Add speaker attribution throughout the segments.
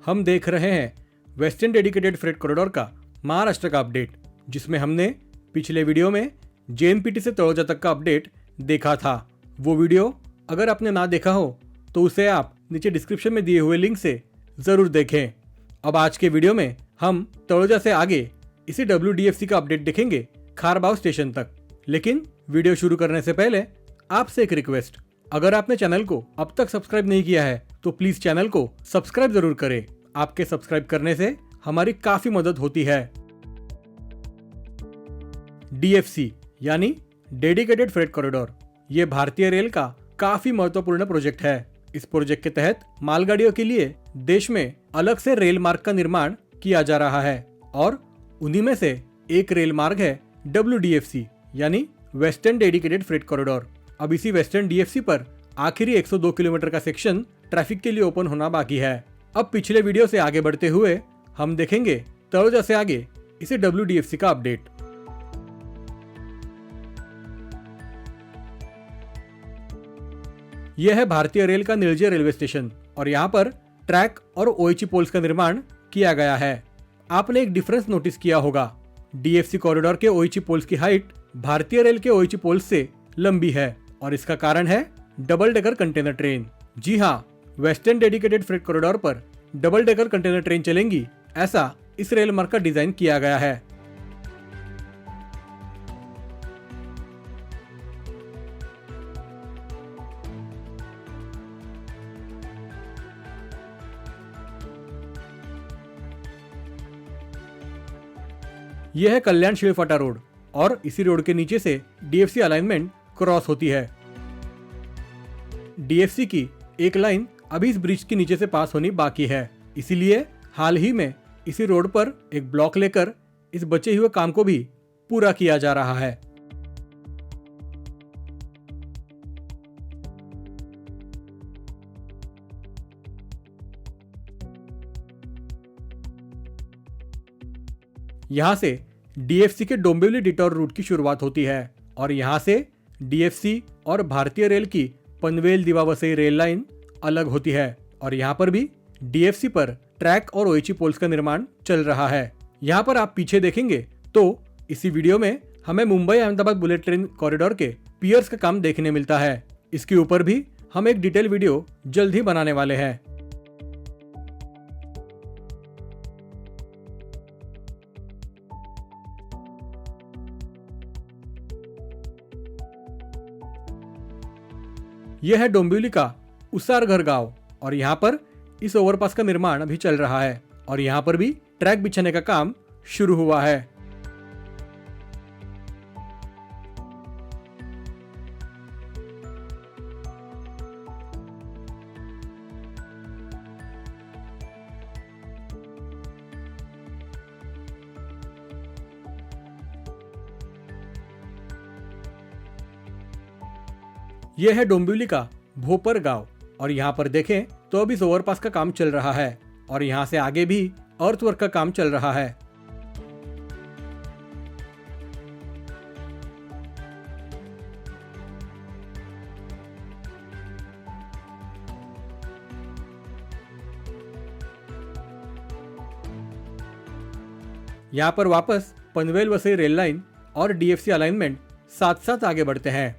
Speaker 1: हम देख रहे हैं वेस्टर्न डेडिकेटेड फ्रेट कॉरिडोर का महाराष्ट्र का अपडेट, जिसमें हमने पिछले वीडियो में जेएनपीटी से तळोजा तक का अपडेट देखा था। वो वीडियो अगर आपने ना देखा हो तो उसे आप नीचे डिस्क्रिप्शन में दिए हुए लिंक से जरूर देखें। अब आज के वीडियो में हम तळोजा से आगे इसी WDFC का अपडेट देखेंगे खारबाव स्टेशन तक। लेकिन वीडियो शुरू करने से पहले आपसे एक रिक्वेस्ट, अगर आपने चैनल को अब तक सब्सक्राइब नहीं किया है तो प्लीज चैनल को सब्सक्राइब जरूर करें। आपके सब्सक्राइब करने से हमारी काफी मदद होती है। DFC यानी डेडिकेटेड फ्रेट कॉरिडोर, ये भारतीय रेल का काफी महत्वपूर्ण प्रोजेक्ट है। इस प्रोजेक्ट के तहत मालगाड़ियों के लिए देश में अलग से रेल मार्ग का निर्माण किया जा रहा है और उन्हीं में से एक रेल मार्ग है WDFC यानी वेस्टर्न डेडिकेटेड फ्रेट कॉरिडोर। अब इसी वेस्टर्न DFC पर आखिरी 102 किलोमीटर का सेक्शन ट्रैफिक के लिए ओपन होना बाकी है। अब पिछले वीडियो से आगे बढ़ते हुए हम देखेंगे तळोजा से आगे इसे WDFC का अपडेट। यह है भारतीय रेल का निलजे रेलवे स्टेशन और यहाँ पर ट्रैक और OHE पोल्स का निर्माण किया गया है। आपने एक डिफरेंस नोटिस किया होगा, DFC कॉरिडोर के OHE पोल्स की हाइट भारतीय रेल के OHE पोल्स से लंबी है और इसका कारण है डबल डेकर कंटेनर ट्रेन। जी हाँ, वेस्टर्न डेडिकेटेड फ्रेट कॉरिडोर पर डबल डेकर कंटेनर ट्रेन चलेंगी, ऐसा इस रेल मार्ग का डिजाइन किया गया है। यह है कल्याण शिळफाटा रोड और इसी रोड के नीचे से DFC अलाइनमेंट क्रॉस होती है। DFC की एक लाइन अभी इस ब्रिज के नीचे से पास होनी बाकी है, इसीलिए हाल ही में इसी रोड पर एक ब्लॉक लेकर इस बचे हुए काम को भी पूरा किया जा रहा है। यहां से DFC के डोंबिवली डिटॉर रूट की शुरुआत होती है और यहां से DFC और भारतीय रेल की पनवेल दिवा वसई रेल लाइन अलग होती है और यहाँ पर भी DFC पर ट्रैक और OHE पोल्स का निर्माण चल रहा है। यहाँ पर आप पीछे देखेंगे तो इसी वीडियो में हमें Mumbai Ahmedabad bullet train corridor के पियर्स का काम देखने मिलता है। इसके ऊपर भी हम एक डिटेल वीडियो जल्द ही बनाने वाले हैं। यह है डोंबिवली का उसारघर गांव और यहाँ पर इस ओवरपास का निर्माण अभी चल रहा है और यहाँ पर भी ट्रैक बिछाने का काम शुरू हुआ है। यह है डोंबिवली का भोपर गांव और यहाँ पर देखें तो अब इस ओवरपास का काम चल रहा है और यहाँ से आगे भी अर्थवर्क का काम चल रहा है। यहाँ पर वापस पनवेल वसई रेल लाइन और DFC अलाइनमेंट साथ साथ आगे बढ़ते हैं।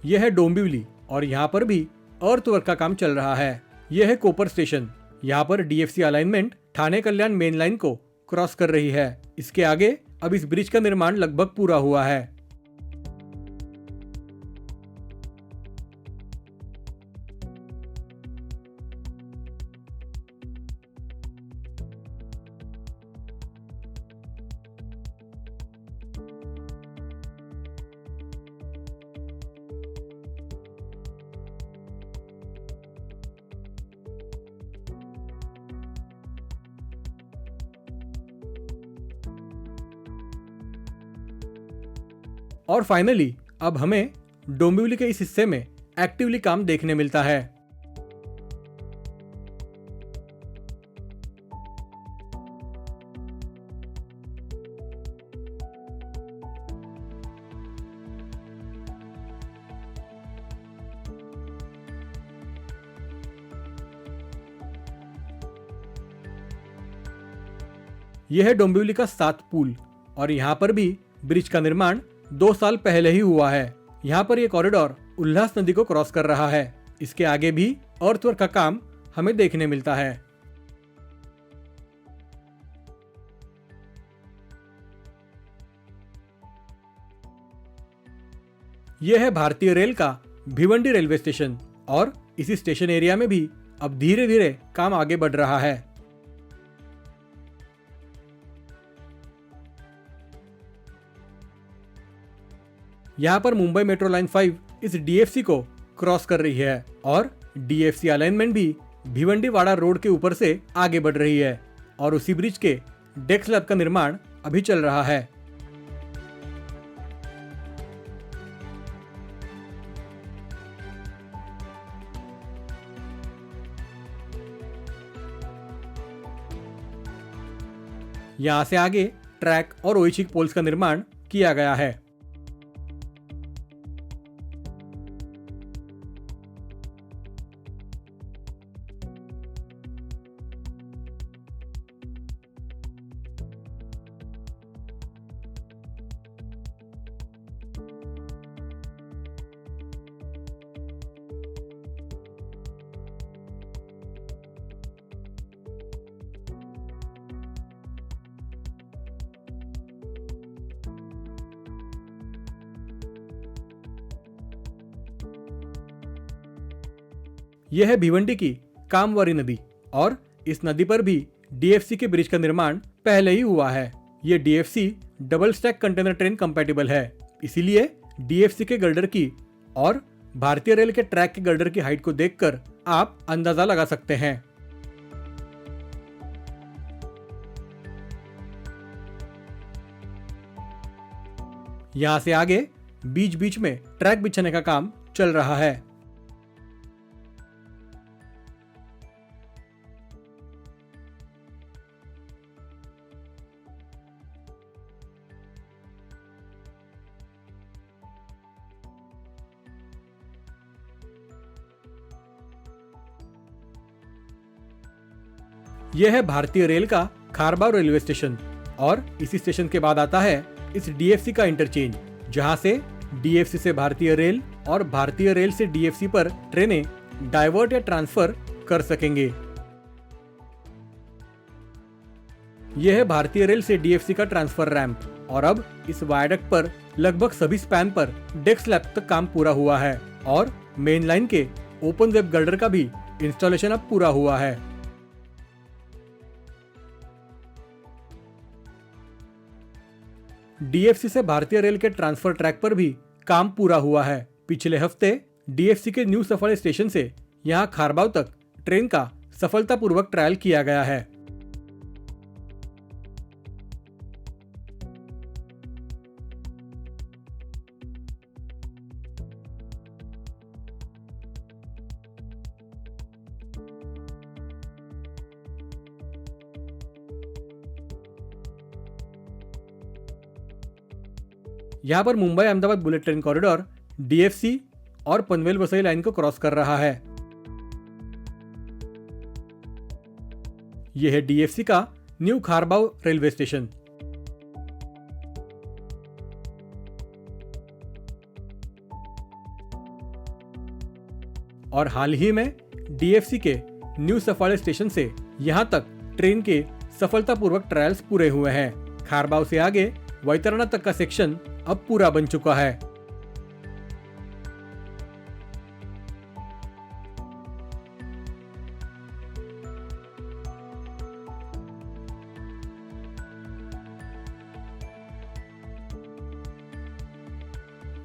Speaker 1: यह है डोंबिवली और यहाँ पर भी अर्थवर्क का काम चल रहा है। यह है कोपर स्टेशन, यहाँ पर DFC alignment Thane Kalyan main line को क्रॉस कर रही है। इसके आगे अब इस ब्रिज का निर्माण लगभग पूरा हुआ है। और फाइनली अब हमें डोंबिवली के इस हिस्से में एक्टिवली काम देखने मिलता है। यह है डोंबिवली का 7 पुल और यहाँ पर भी ब्रिज का निर्माण 2 साल पहले ही हुआ है। यहाँ पर यह कॉरिडोर उल्लास नदी को क्रॉस कर रहा है। इसके आगे भी अर्थवर्क का काम हमें देखने मिलता है। यह है भारतीय रेल का भिवंडी रेलवे स्टेशन और इसी स्टेशन एरिया में भी अब धीरे धीरे काम आगे बढ़ रहा है। यहाँ पर मुंबई मेट्रो लाइन 5 इस डीएफसी को क्रॉस कर रही है और डीएफसी अलाइनमेंट भी भिवंडी वाड़ा रोड के ऊपर से आगे बढ़ रही है और उसी ब्रिज के डेक स्लैब का निर्माण अभी चल रहा है। यहाँ से आगे ट्रैक और ओइचिक पोल्स का निर्माण किया गया है। यह है भिवंडी की कामवारी नदी और इस नदी पर भी डीएफसी के ब्रिज का निर्माण पहले ही हुआ है। यह DFC double stack container train compatible है, इसीलिए डीएफसी के गर्डर की और भारतीय रेल के ट्रैक के गर्डर की हाइट को देखकर आप अंदाजा लगा सकते हैं। यहां से आगे बीच बीच में ट्रैक बिछाने का काम चल रहा है। यह है भारतीय रेल का खारबाव रेलवे स्टेशन और इसी स्टेशन के बाद आता है इस डीएफसी का इंटरचेंज, जहां से डीएफसी से भारतीय रेल और भारतीय रेल से डीएफसी पर ट्रेनें डाइवर्ट या ट्रांसफर कर सकेंगे। यह है भारतीय रेल से डीएफसी का ट्रांसफर रैंप और अब इस वायडक्ट पर लगभग सभी स्पैन पर डेक स्लैब तक काम पूरा हुआ है और मेन लाइन के ओपन वेब गर्डर का भी इंस्टॉलेशन अब पूरा हुआ है। डीएफसी से भारतीय रेल के ट्रांसफर ट्रैक पर भी काम पूरा हुआ है। पिछले हफ्ते डीएफसी के न्यू सफारी स्टेशन से यहां खारबाव तक ट्रेन का सफलतापूर्वक ट्रायल किया गया है। यहाँ पर Mumbai Ahmedabad bullet train corridor DFC और पनवेल वसई लाइन को क्रॉस कर रहा है। यह है डीएफसी का न्यू खारबाव रेलवे स्टेशन। और हाल ही में डीएफसी के न्यू सफारी स्टेशन से यहां तक ट्रेन के सफलतापूर्वक ट्रायल्स पूरे हुए हैं। खारबाव से आगे वैतरणा तक का सेक्शन अब पूरा बन चुका है।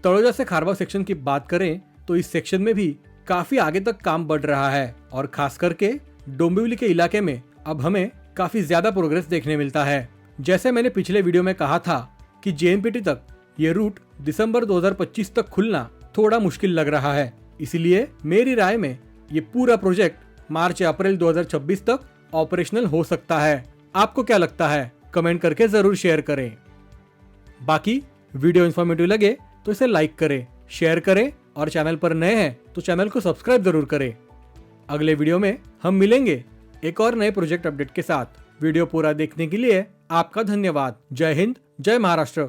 Speaker 1: तळोजा से खारबाव सेक्शन की बात करें तो इस सेक्शन में भी काफी आगे तक काम बढ़ रहा है और खास करके डोंबिवली के इलाके में अब हमें काफी ज्यादा प्रोग्रेस देखने मिलता है। जैसे मैंने पिछले वीडियो में कहा था कि जेएनपीटी तक ये रूट दिसंबर 2025 तक खुलना थोड़ा मुश्किल लग रहा है, इसलिए मेरी राय में ये पूरा प्रोजेक्ट मार्च या अप्रैल 2026 तक ऑपरेशनल हो सकता है। आपको क्या लगता है? कमेंट करके जरूर शेयर करें। बाकी वीडियो इन्फॉर्मेटिव लगे तो इसे लाइक करें, शेयर करें और चैनल पर नए हैं तो चैनल को सब्सक्राइब जरूर करें। अगले वीडियो में हम मिलेंगे एक और नए प्रोजेक्ट अपडेट के साथ। वीडियो पूरा देखने के लिए आपका धन्यवाद। जय हिंद, जय महाराष्ट्र।